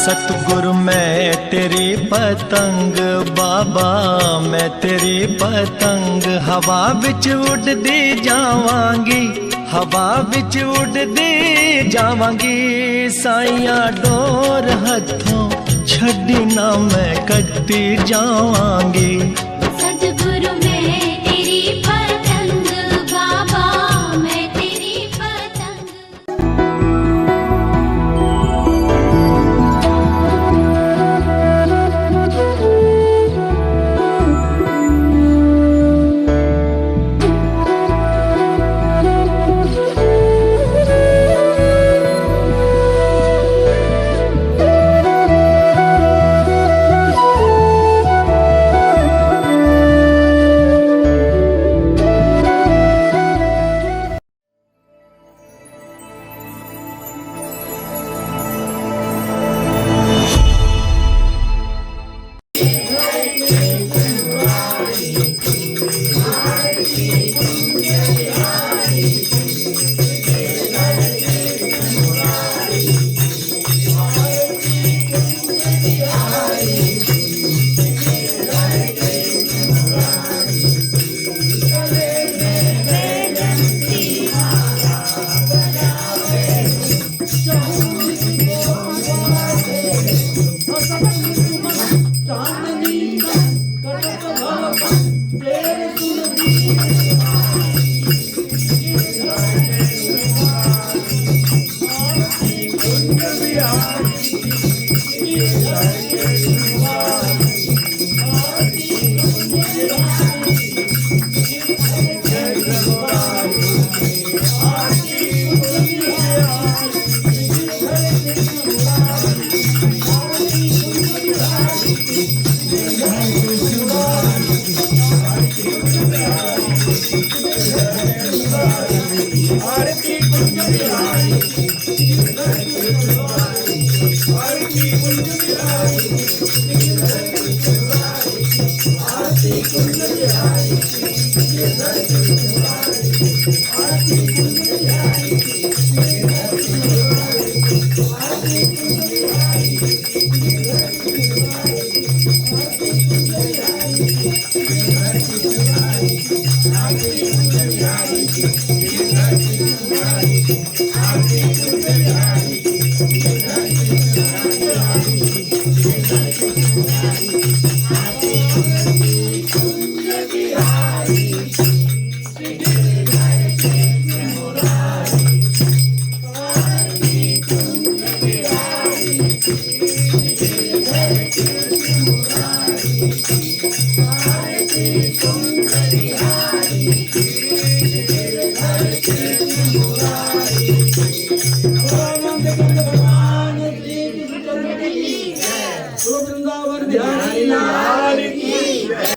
सतगुरु मैं तेरी पतंग बाबा, मैं तेरी पतंग हवा बिच उड़दी जावांगी, हवा बिच उड़दी जावांगी। साइया डोर हथों छड्डी ना मैं कटती जावांगी। सतगुरु मैं तेरी पतंग बाबा, मैं तेरी पतंग।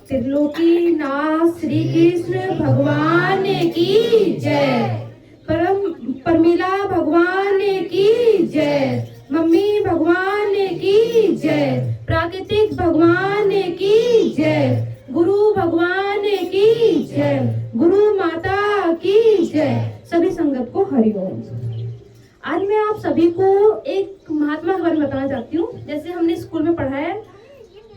त्रिलोकीनाथ श्री कृष्ण भगवान की जय, परमिला भगवान की जय, मम्मी भगवान की जय, प्राकृतिक भगवान की जय, गुरु भगवान की जय, गुरु माता की जय। सभी संगत को हरिओम। आज मैं आप सभी को एक महात्मा के बारे में बताना चाहती हूँ। जैसे हमने स्कूल में पढ़ा है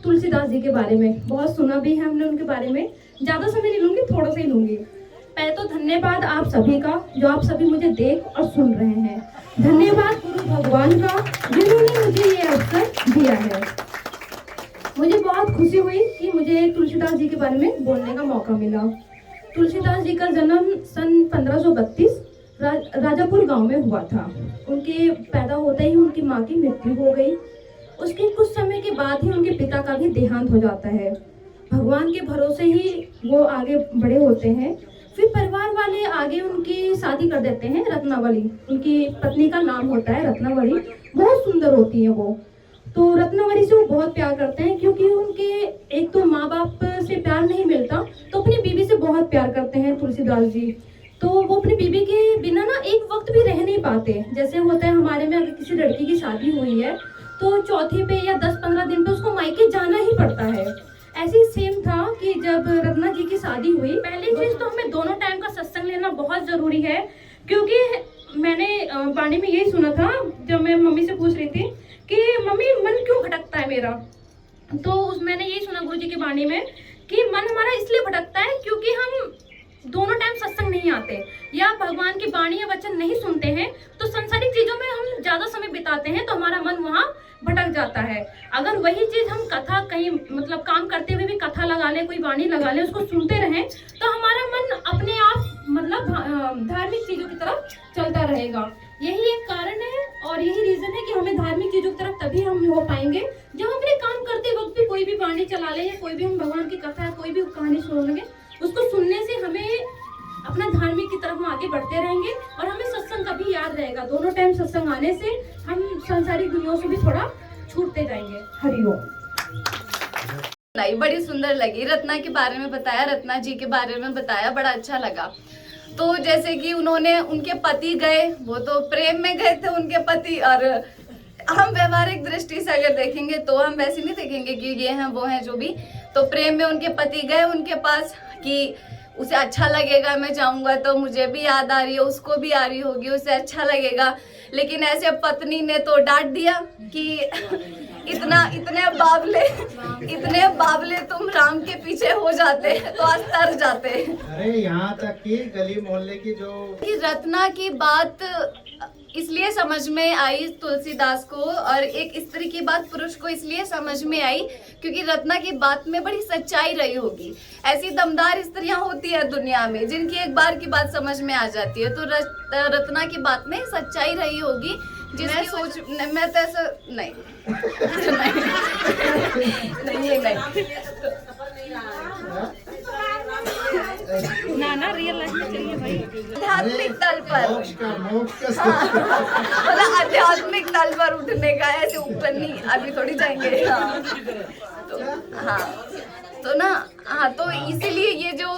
तुलसीदास जी के बारे में, बहुत सुना भी है हमने उनके बारे में। ज्यादा समय नहीं लूंगी, थोड़ा सा ही लूंगी। पहले तो धन्यवाद आप सभी का, जो आप सभी मुझे देख और सुन रहे हैं। धन्यवाद गुरु भगवान का, जिन्होंने मुझे ये अवसर दिया है। मुझे बहुत खुशी हुई कि मुझे तुलसीदास जी के बारे में बोलने का मौका मिला। तुलसीदास जी का जन्म सन 1532 राजापुर गांव में हुआ था। उनके पैदा होते ही उनकी माँ की मृत्यु हो गई। उसके कुछ समय के बाद ही उनके पिता का भी देहांत हो जाता है। भगवान के भरोसे ही वो आगे बड़े होते हैं। फिर परिवार वाले आगे उनकी शादी कर देते हैं रत्नावली। उनकी पत्नी का नाम होता है रत्नावली। बहुत सुंदर होती है वो। तो रत्नावली से वो बहुत प्यार करते हैं, क्योंकि उनके एक तो माँ बाप से प्यार नहीं मिलता, तो अपनी बीवी से बहुत प्यार करते हैं तुलसीदास जी। तो वो अपनी बीवी के बिना ना एक वक्त भी रह नहीं पाते। जैसे होता है हमारे में, अगर किसी लड़की की शादी हुई है तो चौथे पे या 10-15 दिन पे उसको मायके जाना ही पड़ता है। ऐसे ही सेम था कि जब रत्ना जी की शादी हुई, पहली चीज तो हमें दोनों टाइम का सत्संग लेना बहुत जरूरी है। क्योंकि मैंने वाणी में यही सुना था, जब मैं मम्मी से पूछ रही थी कि मम्मी मन क्यों भटकता है मेरा, तो मैंने यही सुना गुरु जी की वाणी में कि मन हमारा इसलिए भटकता है क्योंकि हम दोनों टाइम सत्संग नहीं आते या भगवान की वाणी या वचन नहीं सुनते हैं, तो संसारिक चीजों में हम ज्यादा समय बिताते हैं तो हमारा मन वहाँ भटक जाता है। अगर वही चीज हम कथा कहीं मतलब काम करते हुए भी कथा लगा ले, कोई वाणी लगा ले, उसको सुनते रहें तो हमारा मन अपने आप मतलब धार्मिक चीजों की तरफ चलता रहेगा। यही एक कारण है और यही रीजन है कि हमें धार्मिक चीजों की तरफ तभी हम हो पाएंगे जब हम अपने काम करते वक्त भी कोई भी वाणी चला ले या कोई भी हम भगवान की कथा कोई भी कहानी सुनेंगे, उसको सुनने से हमें अपना धार्मिक की तरफ हम आगे बढ़ते रहेंगे और हमें सत्संग का भी याद रहेगा। दोनों टाइम सत्संग आने से हम सांसारिक दुनिया से भी थोड़ा छूटते जाएंगे। हरिओम। बड़ी सुंदर लगी, रत्ना के बारे में बताया, रत्ना जी के बारे में बताया, बड़ा अच्छा लगा। तो जैसे कि उन्होंने उनके पति गए, वो तो प्रेम में गए थे उनके पति, और हम व्यवहारिक दृष्टि से अगर देखेंगे तो हम वैसे नहीं देखेंगे कि ये हैं वो हैं जो भी, तो प्रेम में उनके पति गए उनके पास कि उसे अच्छा लगेगा मैं जाऊंगा तो मुझे भी याद आ रही है, उसको भी आ रही होगी, उसे अच्छा लगेगा। लेकिन ऐसे पत्नी ने तो डांट दिया कि इतने बावले तुम राम के पीछे हो जाते तो आज तर जाते। अरे यहाँ तक कि गली मोहल्ले की जो रत्ना की बात इसलिए समझ में आई तुलसीदास को, और एक स्त्री की बात पुरुष को इसलिए समझ में आई क्योंकि रत्ना की बात में बड़ी सच्चाई रही होगी। ऐसी दमदार स्त्रियां होती है दुनिया में जिनकी एक बार की बात समझ में आ जाती है, तो रत्ना की बात में सच्चाई रही होगी जिसकी सोच मैं तो ऐसा नहीं ना रियल लाइफ में चलिए भाई, आध्यात्मिक तल पर मतलब आध्यात्मिक तल पर उठने का, ऐसे ऊपर नहीं, अभी थोड़ी जाएंगे। तो इसीलिए ये जो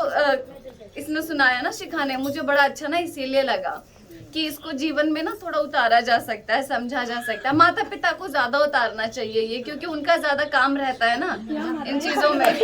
इसने सुनाया ना शिखा ने, मुझे बड़ा अच्छा ना इसीलिए लगा कि इसको जीवन में ना थोड़ा उतारा जा सकता है, समझा जा सकता है। माता पिता को ज्यादा उतारना चाहिए ये, क्योंकि उनका ज्यादा काम रहता है ना इन चीजों में।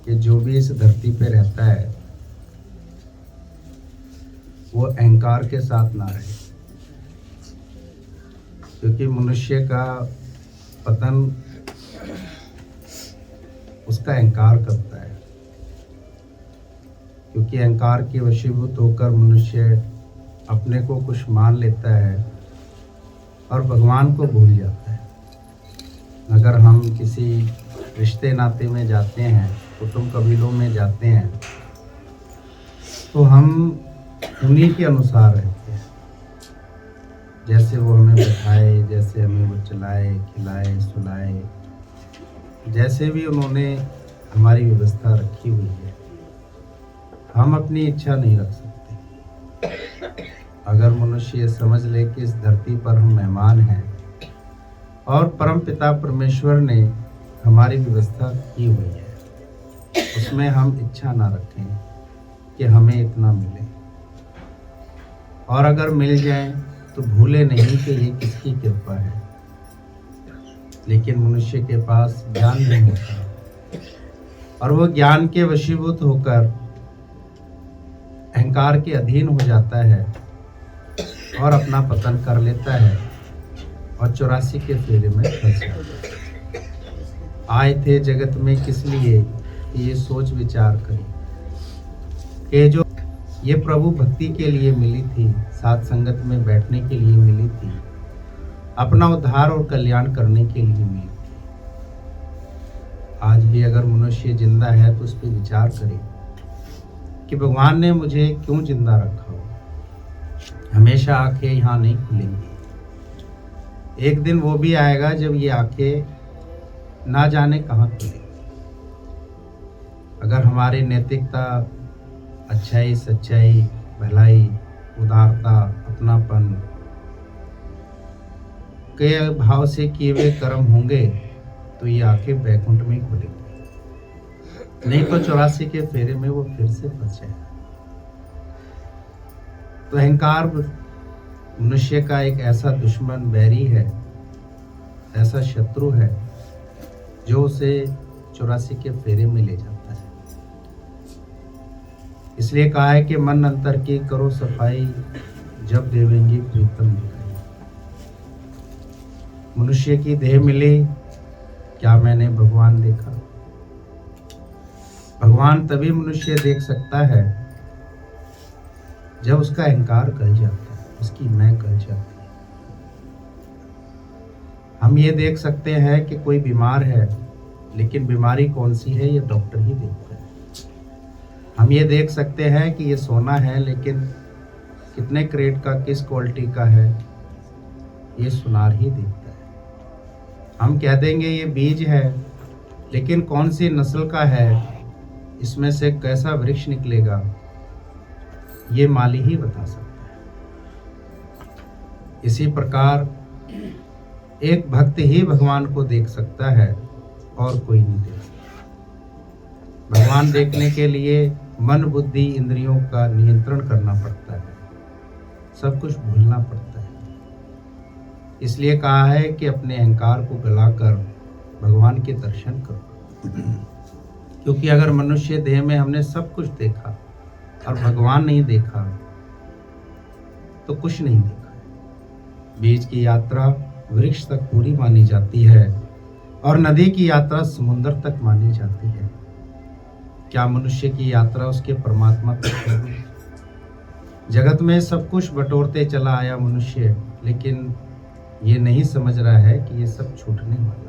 कि जो भी इस धरती पे रहता है वो अहंकार के साथ ना रहे। क्योंकि मनुष्य का पतन उसका अहंकार करता है, क्योंकि अहंकार के वशीभूत होकर मनुष्य अपने को कुछ मान लेता है और भगवान को भूल जाता है। अगर हम किसी रिश्ते नाते में जाते हैं, कुटुंब कबीलों में जाते हैं, तो हम उन्हीं के अनुसार रहते हैं। जैसे वो हमें बैठाए, जैसे हमें वो चलाए, खिलाए, सुलाए, जैसे भी उन्होंने हमारी व्यवस्था रखी हुई है, हम अपनी इच्छा नहीं रख सकते। अगर मनुष्य ये समझ ले कि इस धरती पर हम मेहमान हैं और परम पिता परमेश्वर ने हमारी व्यवस्था की हुई है, उसमें हम इच्छा ना रखें कि हमें इतना मिले, और अगर मिल जाए तो भूले नहीं कि ये किसकी कृपा है। लेकिन मनुष्य के पास ज्ञान नहीं होता और वो ज्ञान के वशीभूत होकर अहंकार के अधीन हो जाता है और अपना पतन कर लेता है और 84 के फेरे में फंस जाता है। आए थे जगत में किस लिए, कि ये सोच विचार करें कि जो ये प्रभु भक्ति के लिए मिली थी, साथ संगत में बैठने के लिए मिली थी, अपना उद्धार और कल्याण करने के लिए मिली थी। आज भी अगर मनुष्य जिंदा है तो उस पर विचार करे कि भगवान ने मुझे क्यों जिंदा रखा हो। हमेशा आंखें यहाँ नहीं खुलेंगी, एक दिन वो भी आएगा जब ये आंखें ना जाने कहाँ खुलेंगी। अगर हमारी नैतिकता, अच्छाई, सच्चाई, भलाई, उदारता, अपनापन के भाव से किए हुए कर्म होंगे तो ये आंखें बैकुंठ में खुलेंगी, नहीं तो 84 के फेरे में वो फिर से फंस जाएगा। तो अहंकार मनुष्य का एक ऐसा दुश्मन, बैरी है, ऐसा शत्रु है जो उसे 84 के फेरे में ले जाता है। इसलिए कहा है कि मन अंतर की करो सफाई, जब देवेंगी प्रीतम दिखाई। मनुष्य की देह मिली, क्या मैंने भगवान देखा? भगवान तभी मनुष्य देख सकता है जब उसका अहंकार गल जाता है, उसकी मैं गल जाती है। हम ये देख सकते हैं कि कोई बीमार है, लेकिन बीमारी कौन सी है ये डॉक्टर ही देखता है। हम ये देख सकते हैं कि ये सोना है, लेकिन कितने क्रेट का, किस क्वालिटी का है, ये सुनार ही देखता है। हम कह देंगे ये बीज है, लेकिन कौन सी नस्ल का है, इसमें से कैसा वृक्ष निकलेगा, ये माली ही बता सकता है। इसी प्रकार एक भक्त ही भगवान को देख सकता है और कोई नहीं देख सकता। भगवान देखने के लिए मन, बुद्धि, इंद्रियों का नियंत्रण करना पड़ता है, सब कुछ भूलना पड़ता है। इसलिए कहा है कि अपने अहंकार को गलाकर भगवान के दर्शन करो। क्योंकि अगर मनुष्य देह में हमने सब कुछ देखा और भगवान नहीं देखा तो कुछ नहीं देखा। बीज की यात्रा वृक्ष तक पूरी मानी जाती है और नदी की यात्रा समुद्र तक मानी जाती है। क्या मनुष्य की यात्रा उसके परमात्मा तक होगी? जगत में सब कुछ बटोरते चला आया मनुष्य, लेकिन ये नहीं समझ रहा है कि ये सब छूटने वाला है।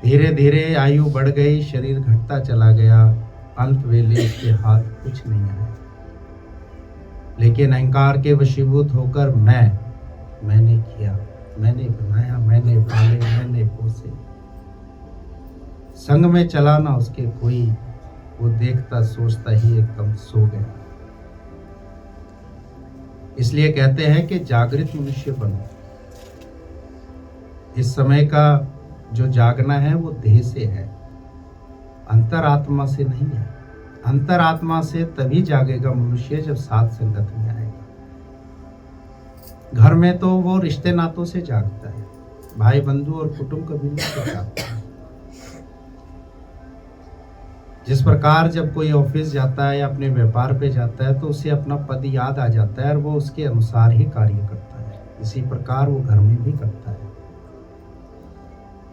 धीरे धीरे आयु बढ़ गई, शरीर घटता चला गया, अंत वेले इसके हाथ कुछ नहीं आया। लेकिन अहंकार के वशीभूत होकर मैंने किया, मैंने बनाया, मैंने पाले, मैंने पोसे, संग में चला ना उसके कोई, वो देखता सोचता ही एकदम सो गया। इसलिए कहते हैं कि जागृत मनुष्य बनो। इस समय का जो जागना है वो देह से है, अंतरात्मा से नहीं है। अंतरात्मा से तभी जागेगा मनुष्य जब साथ संगत में आएगा। घर में तो वो रिश्ते नातों से जागता है, भाई बंधु और कुटुंब कबीलों से जागता है। जिस प्रकार जब कोई ऑफिस जाता है या अपने व्यापार पे जाता है तो उसे अपना पद याद आ जाता है और वो उसके अनुसार ही कार्य करता है। इसी प्रकार वो घर में भी करता है।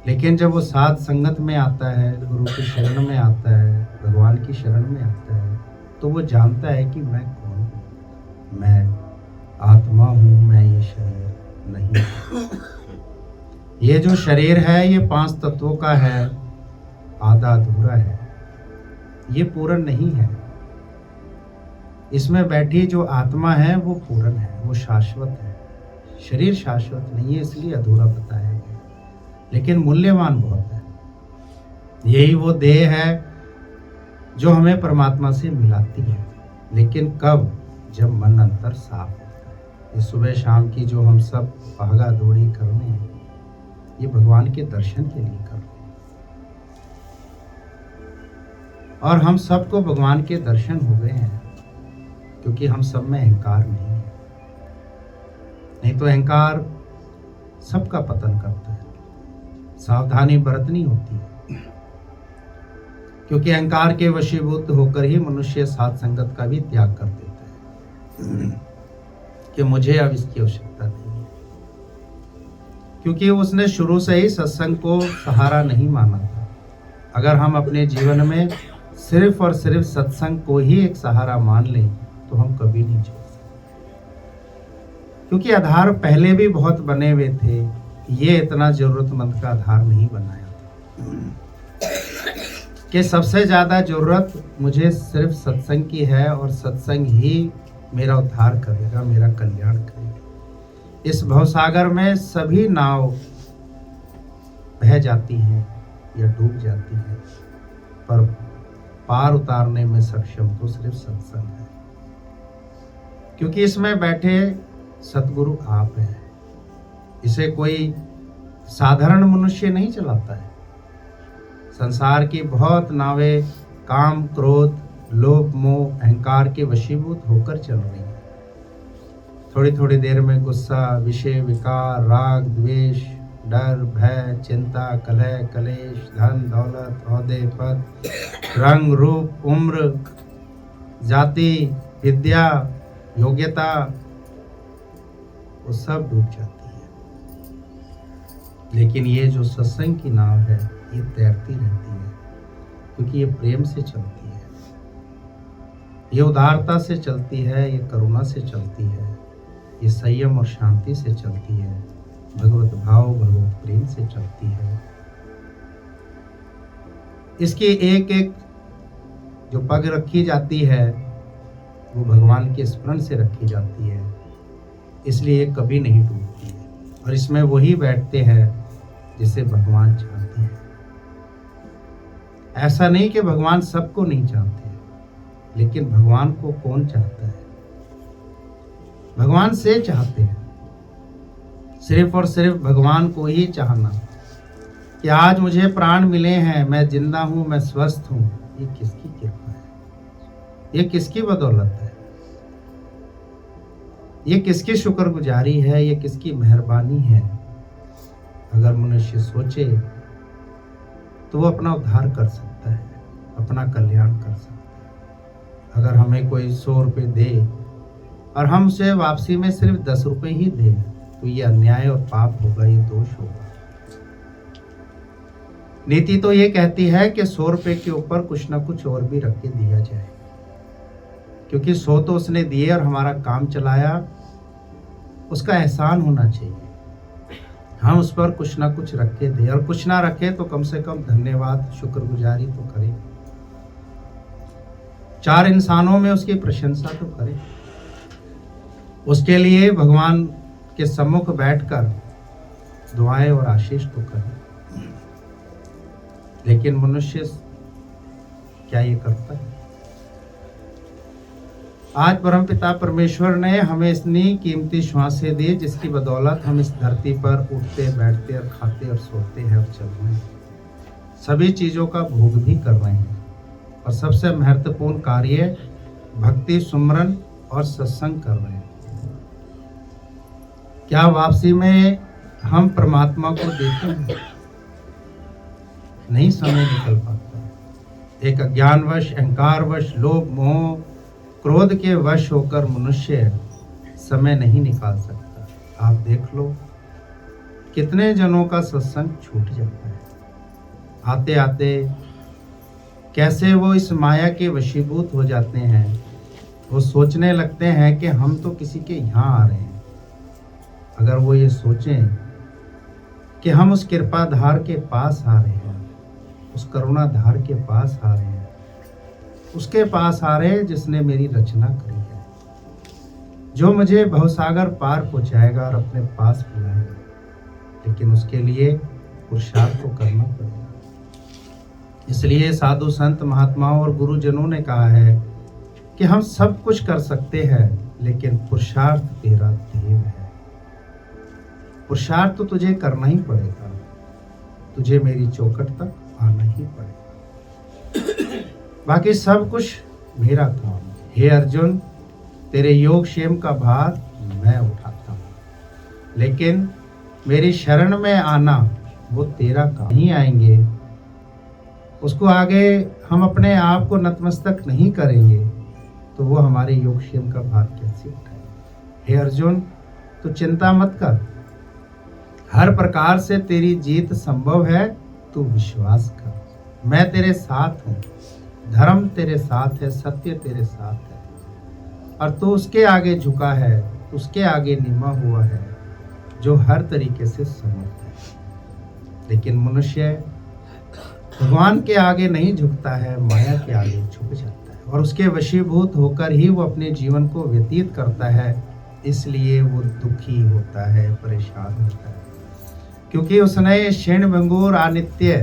लेकिन जब वो साध संगत में आता है, गुरु की शरण में आता है, भगवान की शरण में आता है, तो वो जानता है कि मैं कौन हूँ, मैं आत्मा हूँ, मैं ये शरीर नहीं। ये जो शरीर है ये 5 तत्वों का है, आधा अधूरा है, ये पूर्ण नहीं है। इसमें बैठी जो आत्मा है वो पूर्ण है, वो शाश्वत है। शरीर शाश्वत नहीं है, इसलिए अधूरा बताया गया, लेकिन मूल्यवान बहुत है। यही वो देह है जो हमें परमात्मा से मिलाती है, लेकिन कब? जब मन अंतर साफ होता है। ये सुबह शाम की जो हम सब भागा दौड़ी कर रहे हैं, ये भगवान के दर्शन के लिए कर रहे हैं। और हम सबको भगवान के दर्शन हो गए हैं, क्योंकि हम सब में अहंकार नहीं है। नहीं तो अहंकार सबका पतन करता है। सावधानी बरतनी होती है, क्योंकि अहंकार के वशीभूत होकर ही मनुष्य साथ संगत का भी त्याग कर देता है कि मुझे अब इसकी आवश्यकता नहीं है, क्योंकि उसने शुरू से ही सत्संग को सहारा नहीं माना था। अगर हम अपने जीवन में सिर्फ और सिर्फ सत्संग को ही एक सहारा मान लें तो हम कभी नहीं चल सकते, क्योंकि आधार पहले भी बहुत बने हुए थे। ये इतना जरूरतमंद का आधार नहीं बनाया था कि सबसे ज्यादा जरूरत मुझे सिर्फ सत्संग की है और सत्संग ही मेरा उद्धार करेगा, मेरा कल्याण करेगा। इस भवसागर में सभी नाव बह जाती हैं या डूब जाती हैं, पर पार उतारने में सक्षम तो सिर्फ सत्संग है, क्योंकि इसमें बैठे सतगुरु आप हैं। इसे कोई साधारण मनुष्य नहीं चलाता है। संसार की बहुत नावें काम, क्रोध, लोभ, मोह, अहंकार के वशीभूत होकर चल रही हैं। थोड़ी थोड़ी देर में गुस्सा, विषय, विकार, राग, द्वेष, डर, भय, चिंता, कलह, कलेश, धन, दौलत, ओहदे, पद, रंग, रूप, उम्र, जाति, विद्या, योग्यता, वो सब डूब जाती है। लेकिन ये जो सत्संग की नाव है ये तैरती रहती है, क्योंकि ये प्रेम से चलती है, ये उदारता से चलती है, ये करुणा से चलती है, ये संयम और शांति से चलती है, भगवत भाव, भगवत प्रेम से चलती है। इसकी एक एक जो पग रखी जाती है वो भगवान के स्मरण से रखी जाती है, इसलिए ये कभी नहीं टूटती है। और इसमें वही बैठते हैं जिसे भगवान चाहते हैं। ऐसा नहीं कि भगवान सबको नहीं चाहते, लेकिन भगवान को कौन चाहता है? भगवान से चाहते हैं। सिर्फ और सिर्फ भगवान को ही चाहना कि आज मुझे प्राण मिले हैं, मैं जिंदा हूं, मैं स्वस्थ हूं, ये किसकी कृपा है? ये किसकी बदौलत है? ये किसकी शुक्रगुजारी है? ये किसकी मेहरबानी है? अगर मनुष्य सोचे तो वो अपना उद्धार कर सकता है, अपना कल्याण कर सकता है। अगर हमें कोई 100 रुपये दे और हम उसे वापसी में सिर्फ 10 रुपये ही दे, तो ये अन्याय और पाप होगा, ये दोष होगा। नीति तो ये कहती है कि 100 रुपये के ऊपर कुछ ना कुछ और भी रख के दिया जाए, क्योंकि 100 तो उसने दिए और हमारा काम चलाया, उसका एहसान होना चाहिए। हम उस पर कुछ ना कुछ रख के दे, और कुछ ना रखे तो कम से कम धन्यवाद, शुक्रगुजारी तो करें। 4 इंसानों में उसकी प्रशंसा तो करें। उसके लिए भगवान के सम्मुख बैठकर दुआएं और आशीष तो करें। लेकिन मनुष्य क्या ये करता है? आज परमपिता परमेश्वर ने हमें इतनी कीमती श्वासें दी, जिसकी बदौलत हम इस धरती पर उठते, बैठते और खाते और सोते हैं और चल रहे हैं। सभी चीजों का भोग भी कर रहे हैं, और सबसे महत्वपूर्ण कार्य भक्ति, सुमरन और सत्संग कर रहे हैं। क्या वापसी में हम परमात्मा को देते हैं? नहीं समय निकल पाता। एक अज्ञानवश, अहंकारवश, लोभ, मोह, क्रोध के वश होकर मनुष्य समय नहीं निकाल सकता। आप देख लो कितने जनों का सत्संग छूट जाता है। आते आते कैसे वो इस माया के वशीभूत हो जाते हैं। वो सोचने लगते हैं कि हम तो किसी के यहाँ आ रहे हैं। अगर वो ये सोचें कि हम उस कृपाधार के पास आ रहे हैं, उस करुणाधार के पास आ रहे हैं, उसके पास आ रहे हैं जिसने मेरी रचना करी है, जो मुझे भवसागर पार पहुंचाएगा और अपने पास बुलाएगा। लेकिन उसके लिए पुरुषार्थ तो करना पड़ेगा। इसलिए साधु संत महात्माओं और गुरुजनों ने कहा है कि हम सब कुछ कर सकते हैं, लेकिन पुरुषार्थ तेरा देव है। पुरुषार्थ तो तुझे करना ही पड़ेगा, तुझे मेरी चौखट तक आना ही पड़ेगा। बाकी सब कुछ मेरा काम है। हे अर्जुन, तेरे योग क्षेम का भार मैं उठाता हूँ, लेकिन मेरी शरण में आना वो तेरा काम। नहीं आएंगे उसको आगे हम अपने आप को नतमस्तक नहीं करेंगे तो वो हमारे योगक्षेम का भार कैसे उठाएंगे। हे अर्जुन, तो चिंता मत कर, हर प्रकार से तेरी जीत संभव है, तू विश्वास कर। मैं तेरे साथ हूँ, धर्म तेरे साथ है, सत्य तेरे साथ है, और तू उसके आगे झुका है, उसके आगे निमा हुआ है जो हर तरीके से समर्थ है। लेकिन मनुष्य भगवान के आगे नहीं झुकता है, माया के आगे झुक जाता है और उसके वशीभूत होकर ही वो अपने जीवन को व्यतीत करता है। इसलिए वो दुखी होता है, परेशान होता है, क्योंकि उसने क्षीण भंगुर अनित्य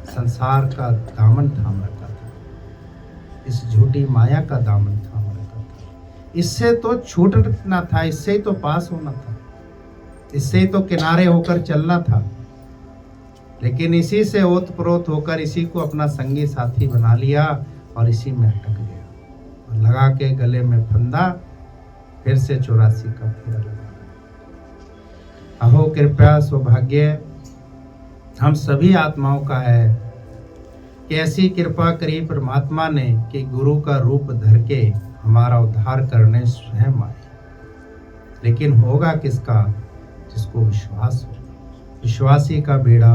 संसार का दामन थाम रखा था, इस झूठी माया का दामन थाम रखा था। इससे तो छूटना था, इससे ही तो पास होना था, इससे ही तो किनारे होकर चलना था। लेकिन इसी से ओतप्रोत होकर इसी को अपना संगी साथी बना लिया और इसी में अटक गया और लगा के गले में फंदा, फिर से 84 का फेरा लगा। अहो कृपया सौभाग्य हम सभी आत्माओं का है कि ऐसी कृपा करी परमात्मा ने कि गुरु का रूप धर के हमारा उद्धार करने स्वयं आए। लेकिन होगा किसका? जिसको विश्वास हो। विश्वासी का बेड़ा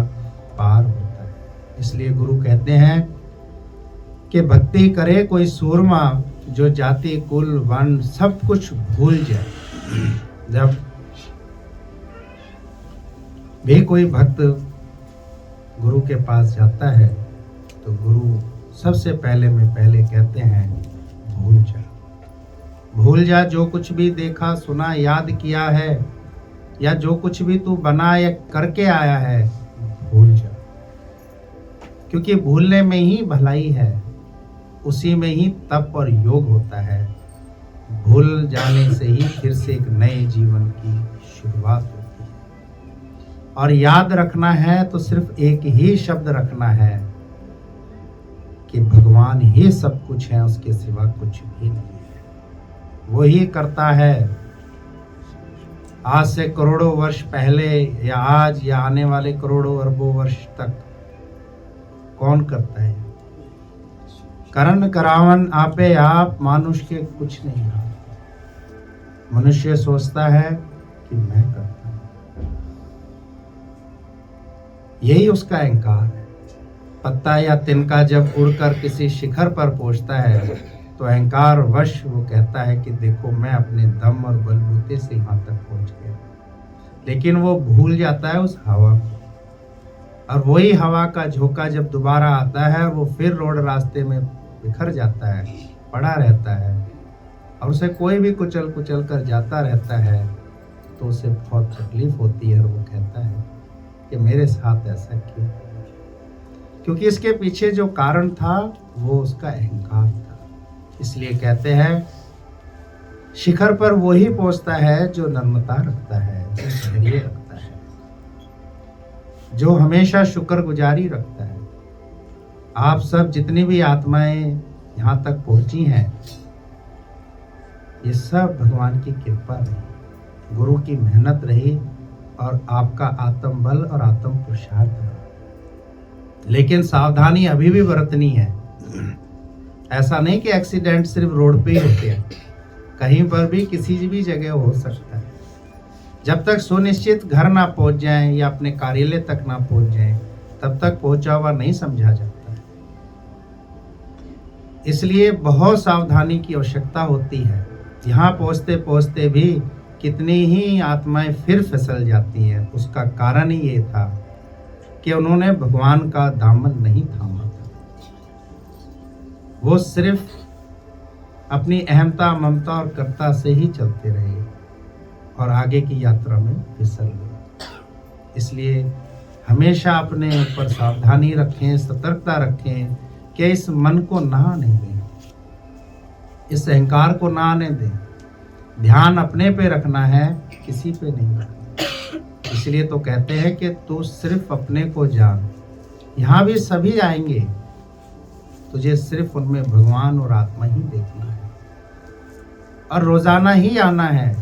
पार होता है। इसलिए गुरु कहते हैं कि भक्ति करे कोई सूरमा, जो जाति कुल वर्ण सब कुछ भूल जाए। जब भी कोई भक्त गुरु के पास जाता है तो गुरु सबसे पहले कहते हैं भूल जा, भूल जा जो कुछ भी देखा सुना याद किया है, या जो कुछ भी तू बना या करके आया है, भूल जा। क्योंकि भूलने में ही भलाई है, उसी में ही तप और योग होता है। भूल जाने से ही फिर से एक नए जीवन की शुरुआत होती है। और याद रखना है तो सिर्फ एक ही शब्द रखना है कि भगवान ही सब कुछ है, उसके सिवा कुछ भी नहीं है। वही करता है। आज से करोड़ों वर्ष पहले या आज या आने वाले करोड़ों अरबों वर्ष तक कौन करता है? करण करावन आपे आप, मानुष के कुछ नहीं आप। मनुष्य सोचता है कि मैं करता हूं, यही उसका अहंकार है। पत्ता या तिनका जब उड़कर किसी शिखर पर पहुंचता है तो अहंकार वश वो कहता है कि देखो मैं अपने दम और बलबूते से यहाँ तक पहुंच गया। लेकिन वो भूल जाता है उस हवा को, और वही हवा का झोंका जब दोबारा आता है वो फिर रोड रास्ते में बिखर जाता है, पड़ा रहता है, और उसे कोई भी कुचल कुचल कर जाता रहता है तो उसे बहुत तकलीफ होती है। और वो कहता है कि मेरे साथ ऐसा क्यों? क्योंकि इसके पीछे जो कारण था वो उसका अहंकार था। इसलिए कहते हैं शिखर पर वही पहुंचता है जो नम्रता रखता है, जो धैर्य रखता है, जो हमेशा शुक्रगुजारी रखता है। आप सब जितनी भी आत्माएं यहाँ तक पहुंची हैं, ये सब भगवान की कृपा रही, गुरु की मेहनत रही और आपका आत्म बल और आत्म पुरुषार्थ रहा। लेकिन सावधानी अभी भी बरतनी है। ऐसा नहीं कि एक्सीडेंट सिर्फ रोड पे ही होते हैं, कहीं पर भी किसी भी जगह हो सकता है। जब तक सुनिश्चित घर ना पहुंच जाएं या अपने कार्यालय तक ना पहुंच जाएं, तब तक पहुंचा हुआ नहीं समझा जाता है। इसलिए बहुत सावधानी की आवश्यकता होती है। यहाँ पहुंचते पहुंचते भी कितनी ही आत्माएं फिर फिसल जाती हैं। उसका कारण ही ये था कि उन्होंने भगवान का दामन नहीं थामा था। वो सिर्फ अपनी अहमता, ममता और कर्ता से ही चलते रहे और आगे की यात्रा में फिसल गए। इसलिए हमेशा अपने ऊपर सावधानी रखें, सतर्कता रखें कि इस मन को ना आने दें, इस अहंकार को ना आने दें। ध्यान अपने पे रखना है, किसी पे नहीं रखना। इसलिए तो कहते हैं कि तू सिर्फ अपने को जान। यहाँ भी सभी आएंगे, तुझे सिर्फ उनमें भगवान और आत्मा ही देखना है और रोजाना ही आना है,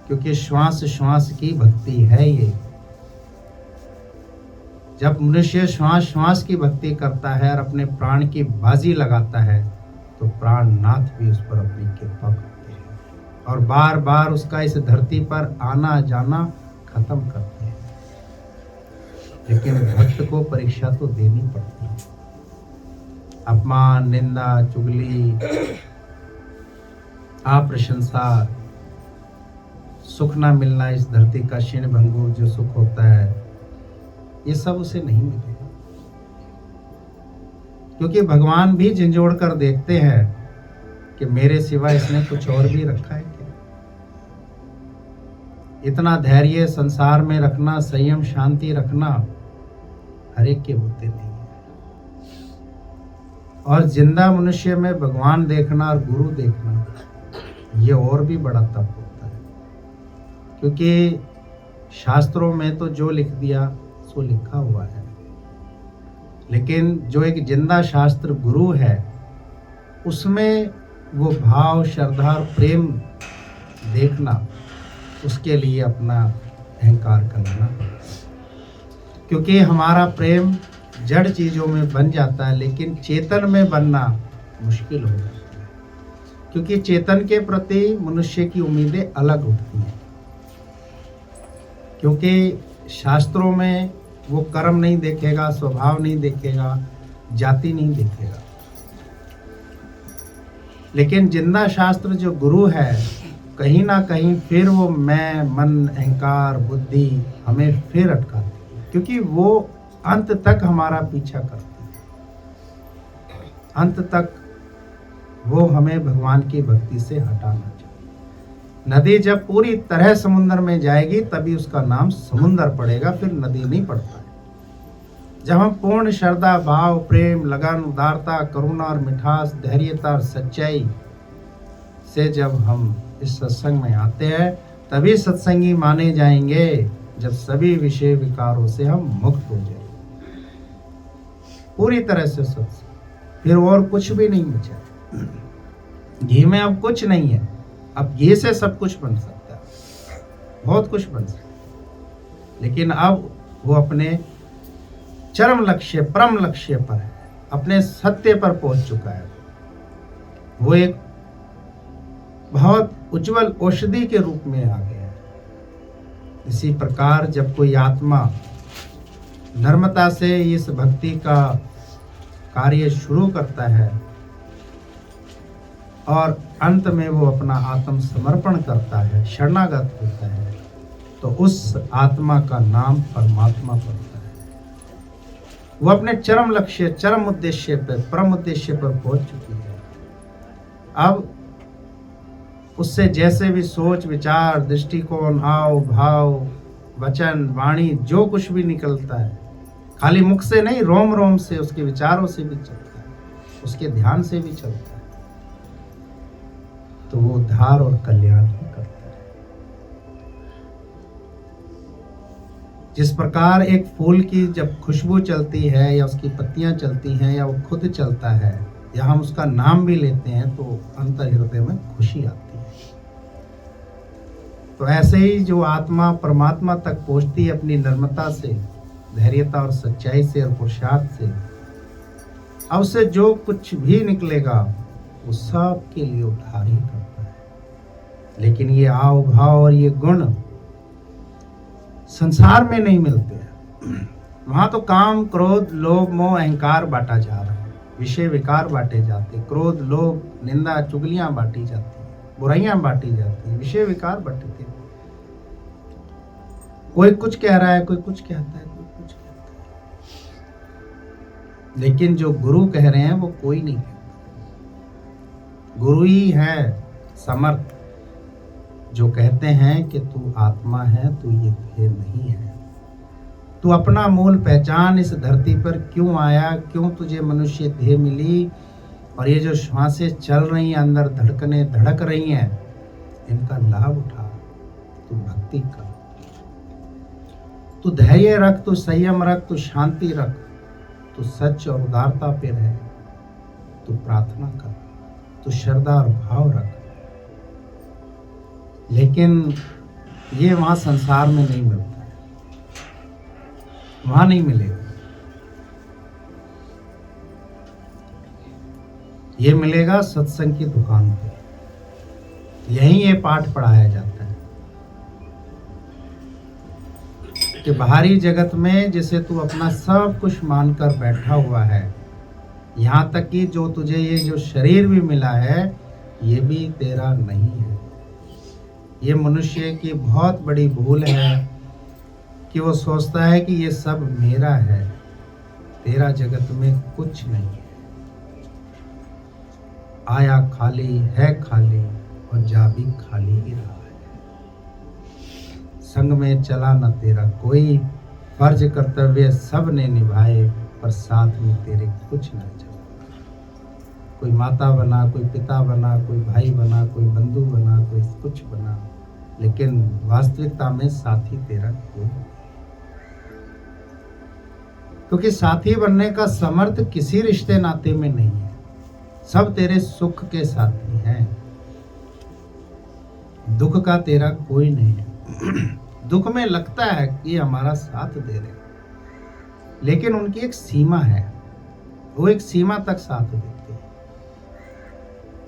क्योंकि श्वास श्वास की भक्ति है ये। जब मनुष्य श्वास श्वास की भक्ति करता है और अपने प्राण की बाजी लगाता है, तो प्राणनाथ भी उस पर अपनी कृपा करते हैं और बार बार उसका इस धरती पर आना जाना खत्म करते हैं। लेकिन भक्त को परीक्षा तो देनी पड़ती है। अपमान, निंदा, चुगली, अप्रशंसा, सुख ना मिलना, इस धरती का क्षीण भंगुर जो सुख होता है, ये सब उसे नहीं मिलेगा। क्योंकि भगवान भी झंझोड़ कर देखते हैं कि मेरे सिवा इसने कुछ और भी रखा है क्या। इतना धैर्य संसार में रखना, संयम, शांति रखना हर एक के होते नहीं है। और जिंदा मनुष्य में भगवान देखना और गुरु देखना, ये और भी बड़ा तप होता है। क्योंकि शास्त्रों में तो जो लिख दिया सो लिखा हुआ है, लेकिन जो एक जिंदा शास्त्र गुरु है, उसमें वो भाव, श्रद्धा और प्रेम देखना, उसके लिए अपना अहंकार करना। क्योंकि हमारा प्रेम जड़ चीजों में बन जाता है, लेकिन चेतन में बनना मुश्किल हो जाता है। क्योंकि चेतन के प्रति मनुष्य की उम्मीदें अलग होती हैं। क्योंकि शास्त्रों में वो कर्म नहीं देखेगा, स्वभाव नहीं देखेगा, जाति नहीं देखेगा। लेकिन जिंदा शास्त्र जो गुरु है, कहीं ना कहीं फिर वो मैं, मन, अहंकार, बुद्धि हमें फिर अटकाती है। क्योंकि वो अंत तक हमारा पीछा करती है। अंत तक वो हमें भगवान की भक्ति से हटाना चाहिए। नदी जब पूरी तरह समुद्र में जाएगी, तभी उसका नाम समुद्र पड़ेगा, फिर नदी नहीं पड़ता है। जब हम पूर्ण श्रद्धा, भाव, प्रेम, लगन, उदारता, करुणा और मिठास, धैर्यता और सच्चाई से जब हम इस सत्संग में आते हैं, तभी सत्संगी माने जाएंगे, जब सभी विषय विकारों से हम मुक्त हो जाएंगे पूरी तरह से सत्संग। फिर और कुछ भी नहीं बचा। घी में अब कुछ नहीं है। अब घी से सब कुछ बन सकता है, बहुत कुछ बन सकता है। लेकिन अब वो अपने चरम लक्ष्य, परम लक्ष्य पर है, अपने सत्य पर पहुंच चुका है। वो एक बहुत उज्जवल औषधि के रूप में आ गया है। इसी प्रकार जब कोई आत्मा नम्रता से इस भक्ति का कार्य शुरू करता है और अंत में वो अपना आत्म समर्पण करता है, शरणागत होता है, तो उस आत्मा का नाम परमात्मा पड़ता है। वो अपने चरम लक्ष्य, चरम उद्देश्य पर, परम उद्देश्य पर पहुंच चुकी है। अब उससे जैसे भी सोच, विचार, दृष्टिकोण, हाव भाव, वचन, वाणी, जो कुछ भी निकलता है, खाली मुख से नहीं, रोम रोम से, उसके विचारों से भी चलता है, उसके ध्यान से भी चलता है, तो वो उद्धार और कल्याण ही करता है। जिस प्रकार एक फूल की जब खुशबू चलती है, या उसकी पत्तियां चलती हैं, या वो खुद चलता है, या हम उसका नाम भी लेते हैं, तो अंतर हृदय में खुशी आती है। तो ऐसे ही जो आत्मा परमात्मा तक पहुंचती है अपनी नम्रता से, धैर्यता और सच्चाई से और पुरुषार्थ से, अब से जो कुछ भी निकलेगा वो सब के लिए उद्धार ही करता है। लेकिन ये आव भाव और ये गुण संसार में नहीं मिलते हैं। वहां तो काम, क्रोध, लोभ, मोह, अहंकार बांटा जा रहा है, विषय विकार बांटे जाते, क्रोध, लोभ, निंदा, चुगलियां बांटी जाती, बुराइयां बांटी जाती, विषय विकार बांटते। कोई कुछ कह रहा है, कोई कुछ कहता है, कोई कुछ कहता है, लेकिन जो गुरु कह रहे हैं वो कोई नहीं कहता। गुरु ही है समर्थ, जो कहते हैं कि तू आत्मा है, तू ये देह नहीं है। तू अपना मूल पहचान, इस धरती पर क्यों आया, क्यों तुझे मनुष्य देह मिली, और ये जो श्वासें चल रही हैं, अंदर धड़कने धड़क रही हैं, इनका लाभ उठा। तू भक्ति कर, तू धैर्य रख, तू संयम रख, तू शांति रख, तू सच और उदारता पे रह, तू प्रार्थना कर, तू श्रद्धा और भाव रख। लेकिन ये वहां संसार में नहीं मिलता है, वहां नहीं मिलेगा। ये मिलेगा सत्संग की दुकान पे, यहीं ये पाठ पढ़ाया जाता है कि बाहरी जगत में जैसे तू अपना सब कुछ मानकर बैठा हुआ है, यहाँ तक कि जो तुझे ये जो शरीर भी मिला है ये भी तेरा नहीं है। ये मनुष्य की बहुत बड़ी भूल है कि वो सोचता है कि ये सब मेरा है। तेरा जगत में कुछ नहीं है। आया खाली है खाली और जा भी खाली ही रहा है। संग में चला न तेरा कोई, फर्ज कर्तव्य सब ने निभाए, पर साथ में तेरे कुछ न चला। कोई माता बना, कोई पिता बना, कोई भाई बना, कोई बंधु बना, कोई कुछ बना, लेकिन वास्तविकता में साथी तेरा कोई नहीं। क्योंकि साथी बनने का समर्थ किसी रिश्ते नाते में नहीं है। सब तेरे सुख के साथी हैं, दुख का तेरा कोई नहीं है। दुख में लगता है कि हमारा साथ दे रहे, लेकिन उनकी एक सीमा है, वो एक सीमा तक साथ देते हैं।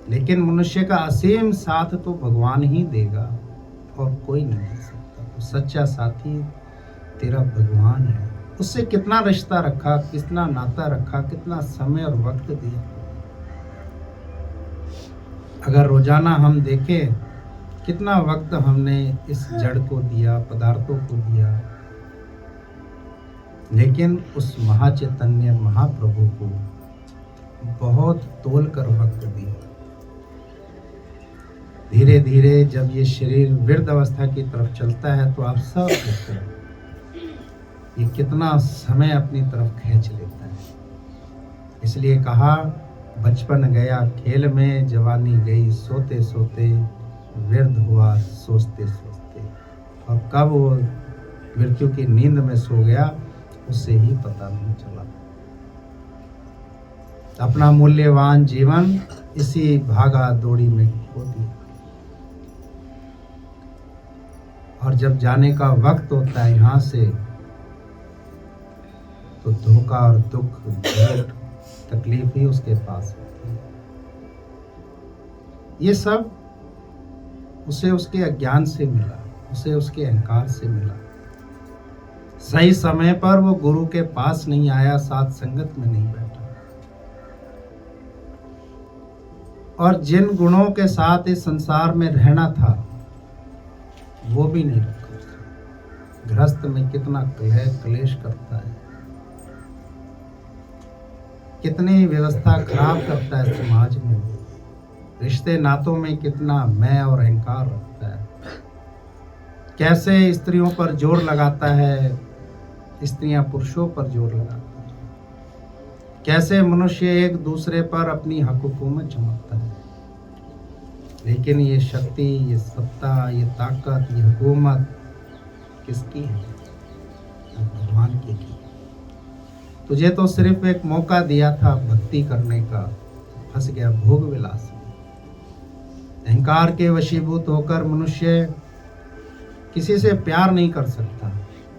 लेकिन मनुष्य का असीम साथ तो भगवान ही देगा और कोई नहीं दे सकता। तो सच्चा साथी तेरा भगवान है। उससे कितना रिश्ता रखा, कितना नाता रखा, कितना समय और वक्त दिया। अगर रोजाना हम देखें कितना वक्त हमने इस जड़ को दिया, पदार्थों को दिया, लेकिन उस महाचैतन्य महाप्रभु को बहुत तोल कर वक्त दिया। धीरे धीरे जब ये शरीर वृद्ध अवस्था की तरफ चलता है तो आप सब देखते हैं ये कितना समय अपनी तरफ खींच लेता है। इसलिए कहा, बचपन गया खेल में, जवानी गई सोते सोते, व्यर्थ हुआ सोचते सोचते। और कब वो मृत्यु की नींद में सो गया उससे ही पता नहीं चला। अपना मूल्यवान जीवन इसी भागा दौड़ी में खो दिया। और जब जाने का वक्त होता है यहाँ से, तो धोखा और दुख, झूठ, तकलीफ ही उसके पास होती है। ये सब उसे उसके अज्ञान से मिला, उसे उसके अहंकार से मिला। सही समय पर वो गुरु के पास नहीं आया, साथ संगत में नहीं बैठा, और जिन गुणों के साथ इस संसार में रहना था वो भी नहीं रखा। गृहस्थ में कितना कलह कलेश करता है, कितनी व्यवस्था खराब करता है समाज में, रिश्ते नातों में कितना मैं और अहंकार रखता है, कैसे स्त्रियों पर जोर लगाता है, स्त्रियां पुरुषों पर जोर लगाती है, कैसे मनुष्य एक दूसरे पर अपनी हक हुकूमत जमाता है। लेकिन ये शक्ति, ये सत्ता, ये ताकत, ये हुकूमत किसकी है? भगवान की। तुझे तो सिर्फ एक मौका दिया था भक्ति करने का, फंस गया भोग विलास में। अहंकार के वशीभूत होकर मनुष्य किसी से प्यार नहीं कर सकता,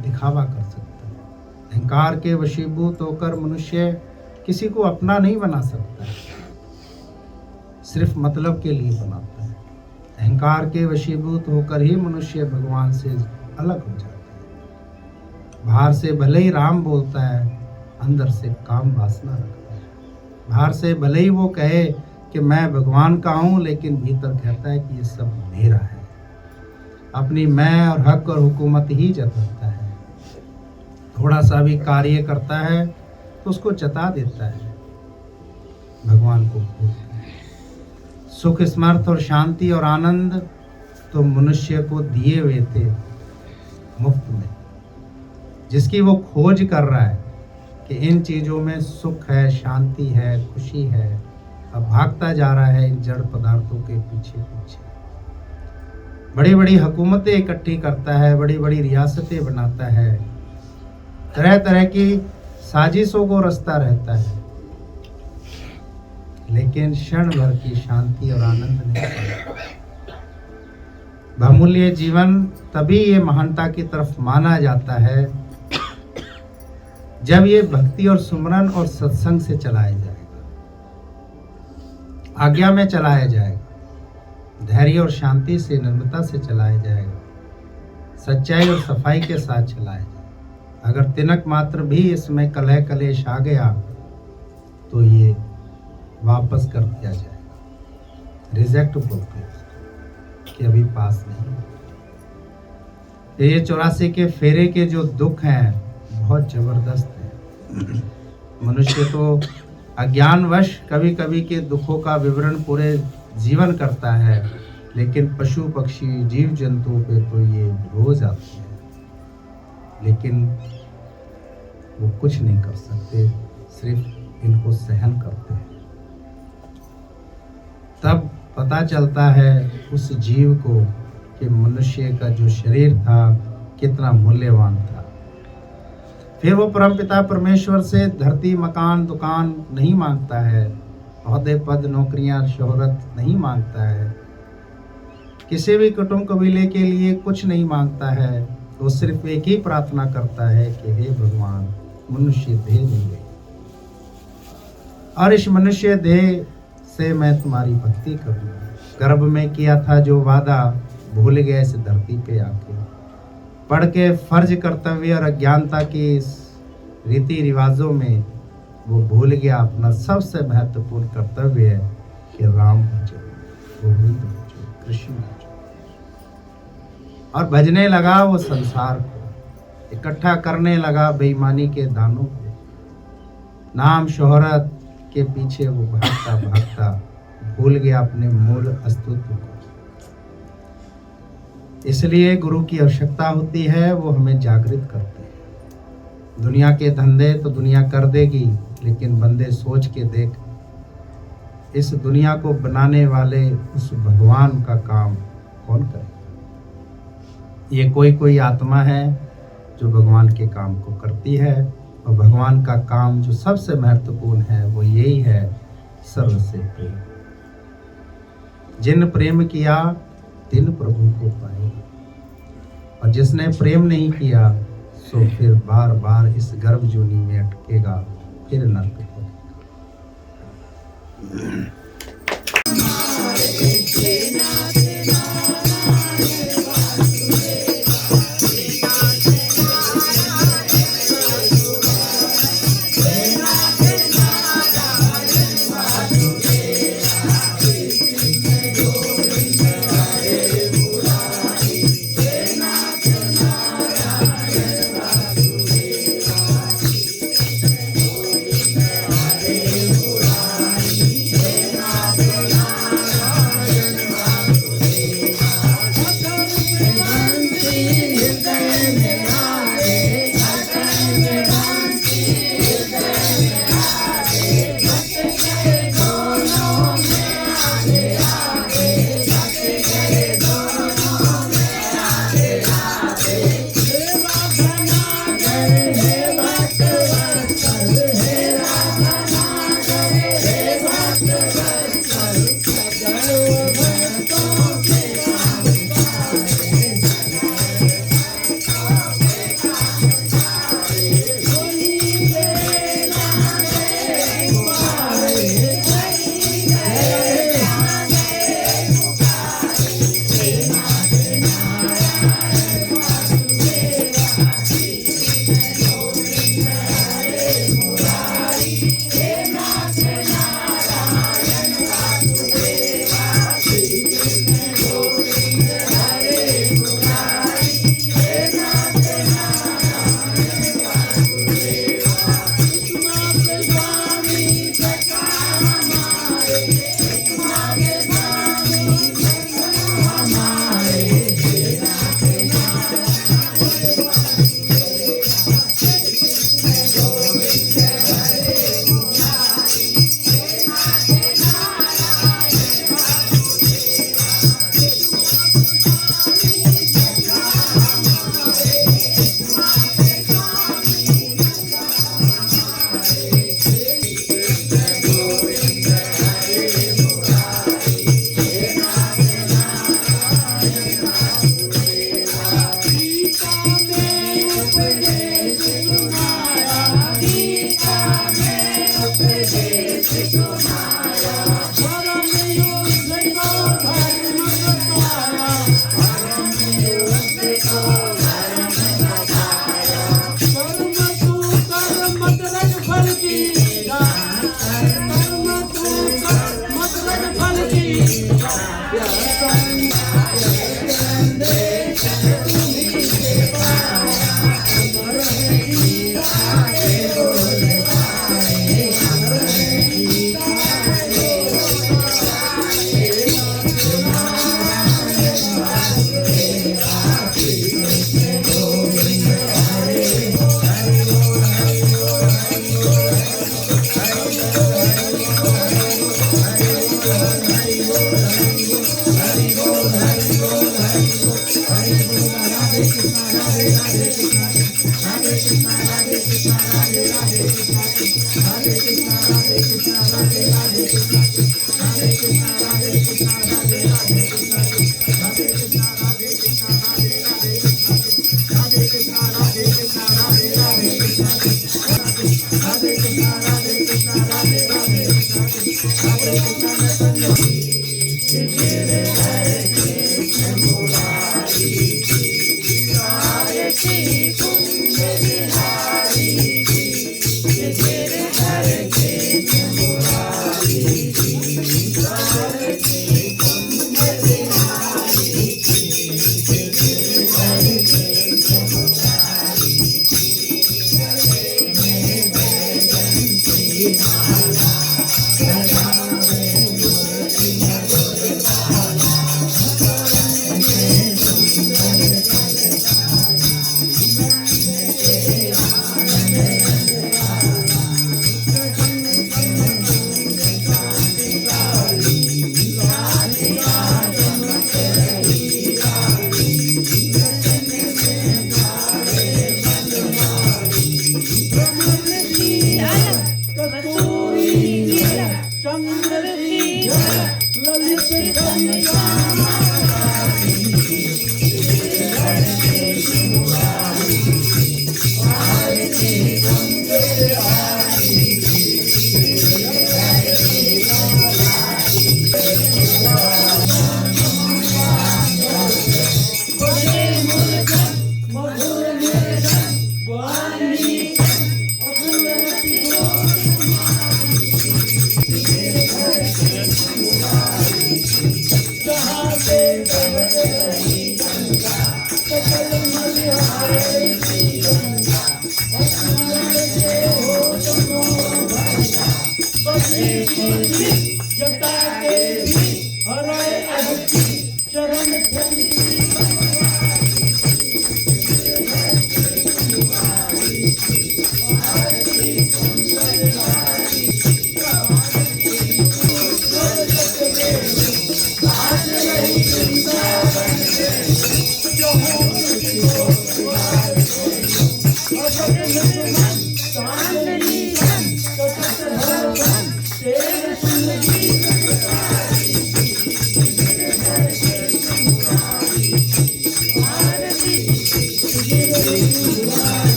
दिखावा कर सकता है। अहंकार के वशीभूत होकर मनुष्य किसी को अपना नहीं बना सकता, सिर्फ मतलब के लिए बनाता है। अहंकार के वशीभूत होकर ही मनुष्य भगवान से अलग हो जाता है। बाहर से भले ही राम बोलता है, अंदर से काम वासना रखता है। बाहर से भले ही वो कहे कि मैं भगवान का हूँ, लेकिन भीतर कहता है कि ये सब मेरा है। अपनी मैं और हक और हुकूमत ही जताता है। थोड़ा सा भी कार्य करता है तो उसको जता देता है, भगवान को भूलता है। सुख, समर्थ और शांति और आनंद तो मनुष्य को दिए हुए थे मुफ्त में, जिसकी वो खोज कर रहा है कि इन चीज़ों में सुख है, शांति है, खुशी है। अब भागता जा रहा है इन जड़ पदार्थों के पीछे पीछे। बड़ी बड़ी हुकूमतें इकट्ठी करता है, बड़ी बड़ी रियासतें बनाता है, तरह तरह की साजिशों को रचता रहता है, लेकिन क्षण भर की शांति और आनंद नहीं पाता। बहुमूल्य जीवन तभी ये महानता की तरफ माना जाता है जब ये भक्ति और सुमरन और सत्संग से चलाया जाएगा, आज्ञा में चलाया जाएगा, धैर्य और शांति से, निर्मलता से चलाया जाएगा, सच्चाई और सफाई के साथ चलाया जाएगा। अगर तिनक मात्र भी इसमें कलह कलेश आ गया तो ये वापस कर दिया जाएगा, रिजेक्ट बोलते हैं कि अभी पास नहीं। ये 84 के फेरे के जो दुख हैं बहुत जबरदस्त है। मनुष्य तो अज्ञानवश कभी कभी के दुखों का विवरण पूरे जीवन करता है, लेकिन पशु पक्षी जीव जंतुओं पे तो ये रोज आते हैं, लेकिन वो कुछ नहीं कर सकते, सिर्फ इनको सहन करते हैं। तब पता चलता है उस जीव को कि मनुष्य का जो शरीर था कितना मूल्यवान था। फिर वो परमपिता परमेश्वर से धरती, मकान, दुकान नहीं मांगता है, ओहदे, पद, नौकरियां, शोहरत नहीं मांगता है, किसी भी कुटुंब कबीले के लिए कुछ नहीं मांगता है। वो सिर्फ एक ही प्रार्थना करता है कि हे भगवान, मनुष्य देह मिल गई और इस मनुष्य देह से मैं तुम्हारी भक्ति करूँगा। गर्भ में किया था जो वादा भूल गया इस धरती पे आके, पढ़ के फर्ज कर्तव्य और अज्ञानता की इस रीति रिवाजों में वो भूल गया अपना सबसे महत्वपूर्ण कर्तव्य है कि राम भजो, गोविंद भजो, कृष्ण भजो। और भजने लगा वो संसार को, इकट्ठा करने लगा बेईमानी के दानों को, नाम शोहरत के पीछे वो भागता भागता भूल गया अपने मूल अस्तित्व को। इसलिए गुरु की आवश्यकता होती है, वो हमें जागृत करते हैं। दुनिया के धंधे तो दुनिया कर देगी, लेकिन बंदे सोच के देख, इस दुनिया को बनाने वाले उस भगवान का काम कौन करेगा? ये कोई आत्मा है जो भगवान के काम को करती है, और भगवान का काम जो सबसे महत्वपूर्ण है वो यही है, सर्व से प्रेम। जिन प्रेम किया तिन प्रभु को पाएगा, और जिसने प्रेम नहीं किया सो फिर बार बार इस गर्भ जोनी में अटकेगा, फिर नरक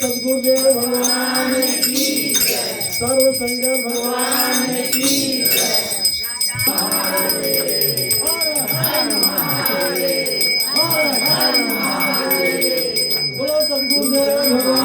सदगुरुदेव भगवान की सर्व संजय भगवान की बोलो सदगुरुदेव भगवान